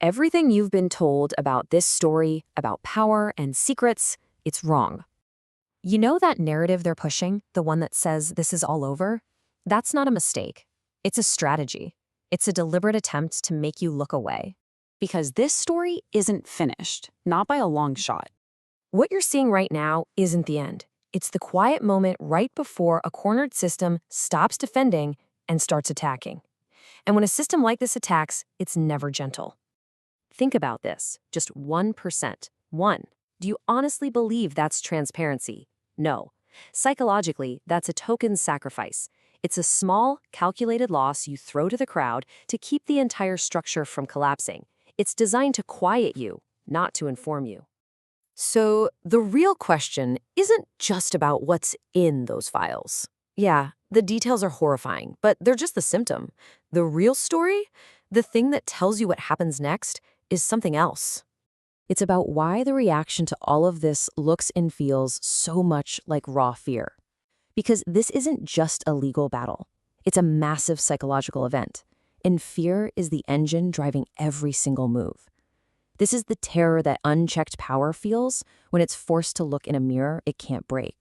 Everything you've been told about this story, about power and secrets, it's wrong. You know that narrative they're pushing, the one that says this is all over? That's not a mistake. It's a strategy. It's a deliberate attempt to make you look away. Because this story isn't finished, not by a long shot. What you're seeing right now isn't the end. It's the quiet moment right before a cornered system stops defending and starts attacking. And when a system like this attacks, it's never gentle. Think about this, just 1%. Do you honestly believe that's transparency? No. Psychologically, that's a token sacrifice. It's a small, calculated loss you throw to the crowd to keep the entire structure from collapsing. It's designed to quiet you, not to inform you. So the real question isn't just about what's in those files. Yeah, the details are horrifying, but they're just the symptom. The real story, the thing that tells you what happens next, is something else. It's about why the reaction to all of this looks and feels so much like raw fear. Because this isn't just a legal battle. It's a massive psychological event. And fear is the engine driving every single move. This is the terror that unchecked power feels when it's forced to look in a mirror it can't break.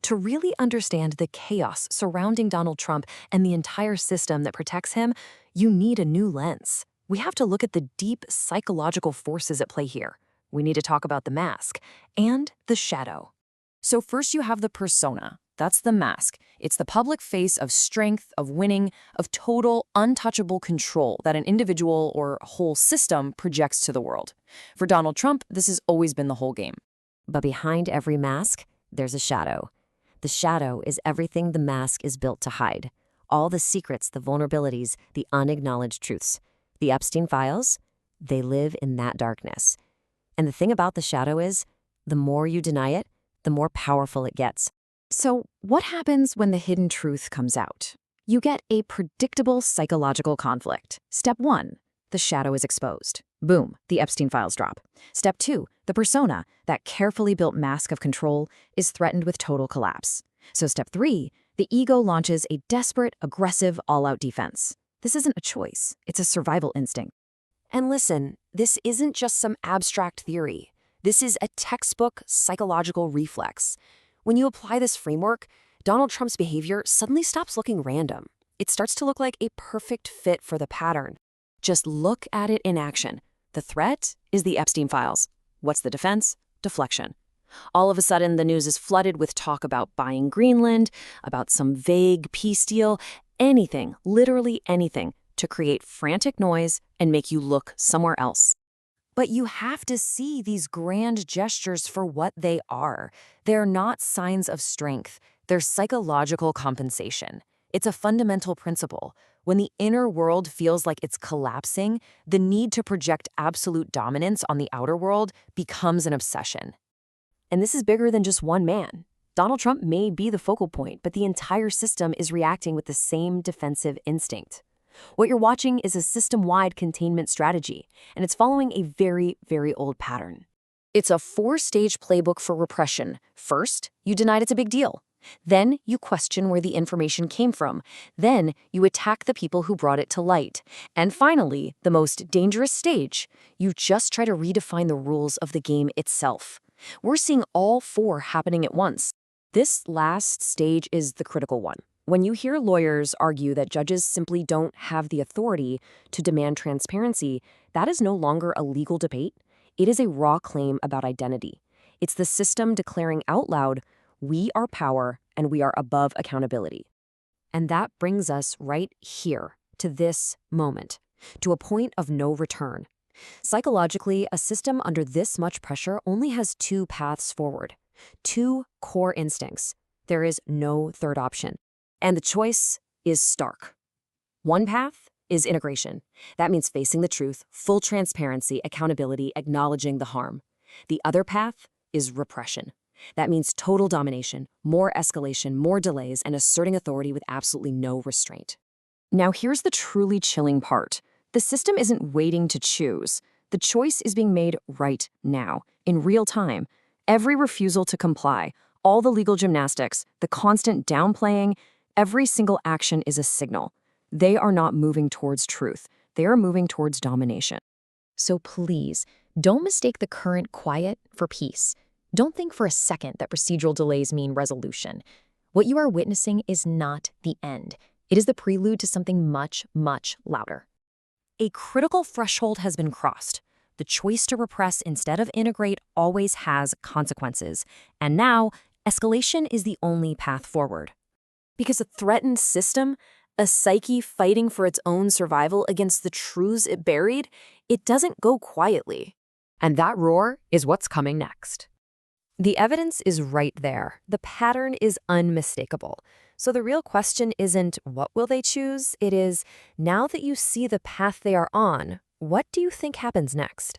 To really understand the chaos surrounding Donald Trump and the entire system that protects him, you need a new lens. We have to look at the deep psychological forces at play here. We need to talk about the mask and the shadow. So first you have the persona. That's the mask. It's the public face of strength, of winning, of total, untouchable control that an individual or whole system projects to the world. For Donald Trump, this has always been the whole game. But behind every mask, there's a shadow. The shadow is everything the mask is built to hide. All the secrets, the vulnerabilities, the unacknowledged truths. The Epstein files, they live in that darkness. And the thing about the shadow is, the more you deny it, the more powerful it gets. So what happens when the hidden truth comes out? You get a predictable psychological conflict. Step 1, the shadow is exposed. Boom, the Epstein files drop. Step 2, the persona, that carefully built mask of control, is threatened with total collapse. So step 3, the ego launches a desperate, aggressive, all-out defense. This isn't a choice, it's a survival instinct. And listen, this isn't just some abstract theory. This is a textbook psychological reflex. When you apply this framework, Donald Trump's behavior suddenly stops looking random. It starts to look like a perfect fit for the pattern. Just look at it in action. The threat is the Epstein files. What's the defense? Deflection. All of a sudden, the news is flooded with talk about buying Greenland, about some vague peace deal, anything, literally anything, to create frantic noise and make you look somewhere else. But you have to see these grand gestures for what they are. They're not signs of strength. They're psychological compensation. It's a fundamental principle. When the inner world feels like it's collapsing, the need to project absolute dominance on the outer world becomes an obsession. And this is bigger than just one man. Donald Trump may be the focal point, but the entire system is reacting with the same defensive instinct. What you're watching is a system-wide containment strategy, and it's following a very, very old pattern. It's a 4-stage playbook for repression. First, you denied it's a big deal. Then, you question where the information came from. Then, you attack the people who brought it to light. And finally, the most dangerous stage, you just try to redefine the rules of the game itself. We're seeing all 4 happening at once. This last stage is the critical one. When you hear lawyers argue that judges simply don't have the authority to demand transparency, that is no longer a legal debate. It is a raw claim about identity. It's the system declaring out loud, we are power and we are above accountability. And that brings us right here, to this moment, to a point of no return. Psychologically, a system under this much pressure only has 2 paths forward, 2 core instincts. There is no third option. And the choice is stark. One path is integration. That means facing the truth, full transparency, accountability, acknowledging the harm. The other path is repression. That means total domination, more escalation, more delays, and asserting authority with absolutely no restraint. Now here's the truly chilling part. The system isn't waiting to choose. The choice is being made right now, in real time. Every refusal to comply, all the legal gymnastics, the constant downplaying, every single action is a signal. They are not moving towards truth. They are moving towards domination. So please, don't mistake the current quiet for peace. Don't think for a second that procedural delays mean resolution. What you are witnessing is not the end. It is the prelude to something much, much louder. A critical threshold has been crossed. The choice to repress instead of integrate always has consequences. And now, escalation is the only path forward. Because a threatened system, a psyche fighting for its own survival against the truths it buried, it doesn't go quietly. And that roar is what's coming next. The evidence is right there. The pattern is unmistakable. So the real question isn't what will they choose? It is, now that you see the path they are on, what do you think happens next?